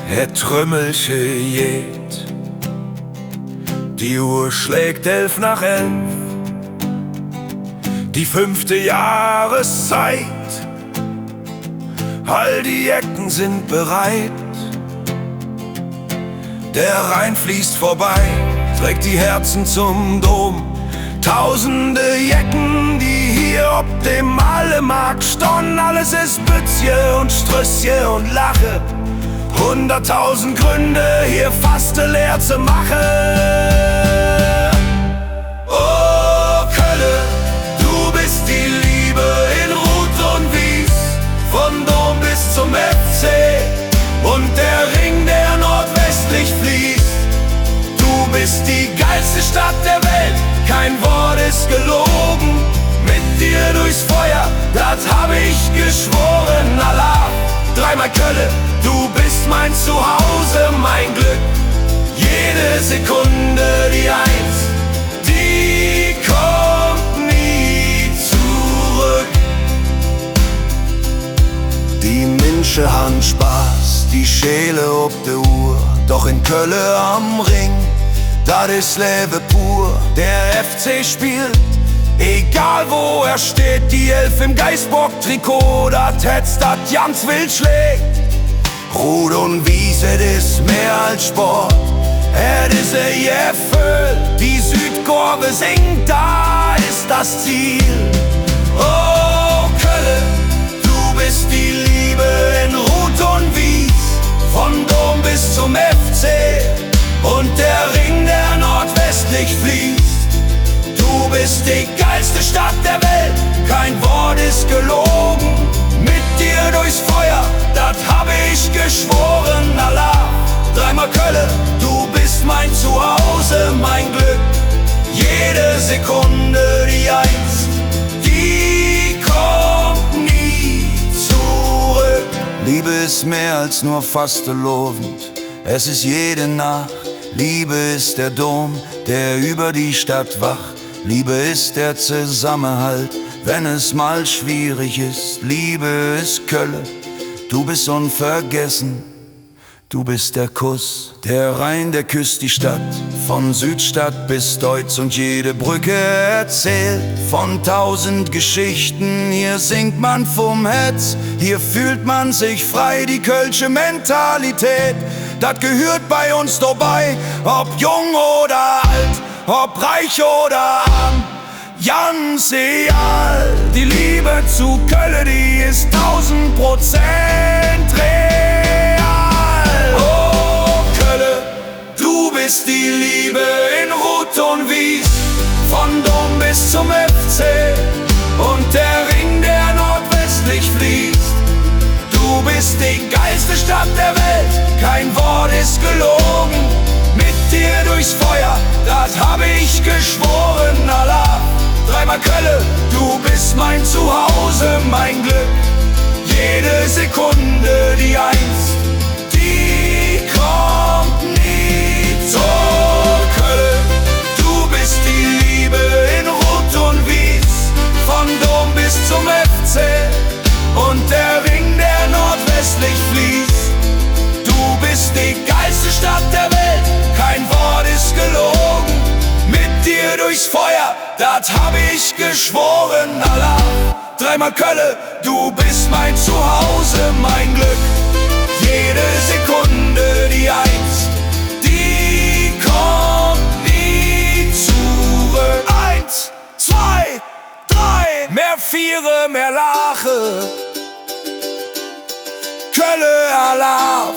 Het Trümmelche geht. Die Uhr schlägt 11 nach 11. Die 5. Jahreszeit. All die Ecken sind bereit. Der Rhein fließt vorbei, trägt die Herzen zum Dom. Tausende Jecken, die hier ob dem Allemarkt stehen. Alles ist Bützje und Strüssje und Lache. 100.000 Gründe, hier fast leer zu machen. Oh, Kölle, du bist die Liebe in Rut und Wies. Von Dom bis zum FC und der Ring, der nordwestlich fließt. Du bist die geilste Stadt der Welt, kein Wort ist gelogen. Mit dir durchs Feuer, das hab ich geschworen. Allah, dreimal Kölle, du bist mein Zuhause, mein Glück. Jede Sekunde die Eins, die kommt nie zurück. Die Minsche han Spaß, die Schäle ob de Uhr. Doch in Kölle am Ring, das ist Lebe pur. Der FC spielt, egal wo er steht. Die 11 im Geisbock-Trikot, das hetzt, das ganz wild schlägt. Rut und Wies, es ist mehr als Sport. Es ist ein Gefühl, die Südkurve singt, da ist das Ziel. Oh, Kölle, du bist die Liebe in Rut und Wies. Von Dom bis zum FC und der Ring, der nordwestlich fließt. Du bist die geilste Stadt der Welt, kein Wort ist gelogen. Mit dir durchs Feuer, das hab ich geschworen. Allah, dreimal Kölle, du bist mein Zuhause, mein Glück. Jede Sekunde die Eins, die kommt nie zurück. Liebe ist mehr als nur fastelovend, es ist jede Nacht. Liebe ist der Dom, der über die Stadt wacht. Liebe ist der Zusammenhalt, wenn es mal schwierig ist. Liebe ist Kölle, du bist unvergessen. Du bist der Kuss, der Rhein, der küsst die Stadt. Von Südstadt bis Deutz und jede Brücke erzählt von 1000 Geschichten. Hier singt man vom Hetz, hier fühlt man sich frei. Die kölsche Mentalität, das gehört bei uns dabei. Ob jung oder alt, ob reich oder arm, ganz egal. Die Liebe zu Kölle, die ist 1000% real. Oh, Kölle, du bist die Liebe in Rut und Wies. Von Dom bis zum FC und der Ring, der nordwestlich fließt. Du bist die geilste Stadt der Welt, kein Wort ist gelogen. Mit dir durchs Feuer, das hab ich geschworen. Allah, dreimal Kölle, du bist mein Zuhause, mein Glück. Jede Sekunde die Eins, die kommt nie zurück. Kölle, du bist die Liebe in Rut und Wies. Von Dom bis zum FC und der Ring, der nordwestlich fließt. Du bist die geilste Stadt der Welt, kein Wort ist gelogen. Mit dir durchs Feuer, das hab ich geschworen. Allah, dreimal Kölle, du bist mein Zuhause, mein Glück. Jede Sekunde die Eins, die kommt nie zurück. 1, 2, 3, mehr Viere, mehr Lache. Kölle, Allah.